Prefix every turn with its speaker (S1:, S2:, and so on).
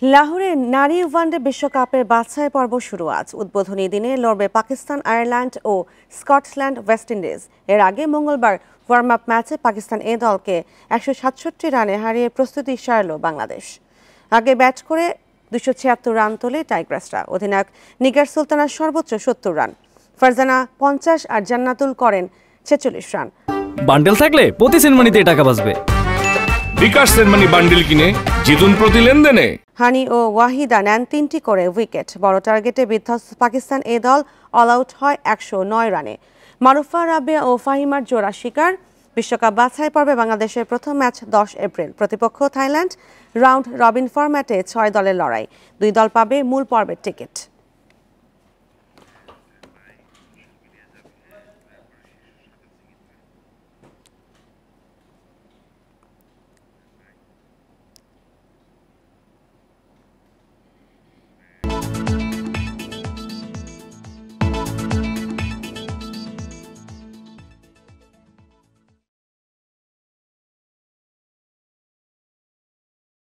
S1: লাহোরে নারী ওয়ানডে বিশ্বকাপের বাছাই পর্ব শুরু আজ। উদ্বোধনী দিনে লড়বে পাকিস্তান, আয়ারল্যান্ড ও স্কটল্যান্ড, ওয়েস্ট ইন্ডিজ। এর আগে মঙ্গলবার ওয়ার্ম আপ ম্যাচে পাকিস্তান এ দলকে 167 রানে হারিয়ে প্রস্তুতি সারল বাংলাদেশ। আগে ব্যাট করে 276 রান তোলে টাইগ্রাসরা। অধিনায়ক নিগার সুলতানার সর্বোচ্চ 70 রান, ফারজানা 50 আর জান্নাতুল করেন 46 রান।
S2: বান্ডেল থাকলে প্রতি সেনমানিতে টাকা বাঁচবে।
S3: বিকাশ সেনমানি বান্ডেল কিনে জিতুন প্রতি লেনদেনে।
S1: হানি ও ওয়াহিদা নেন 3টি করে উইকেট। বড় টার্গেটে বিধ্বস্ত পাকিস্তান এ দল অল আউট হয় 109 রানে। মারুফা রাবেয়া ও ফাহিমার জোড়া শিকার। বিশ্বকাপ বাছাই পর্বে বাংলাদেশের প্রথম ম্যাচ 10 এপ্রিল। প্রতিপক্ষ থাইল্যান্ড। রাউন্ড রবিন ফরম্যাটে 6 দলের লড়াই। 2 দল পাবে মূল পর্বের টিকিট।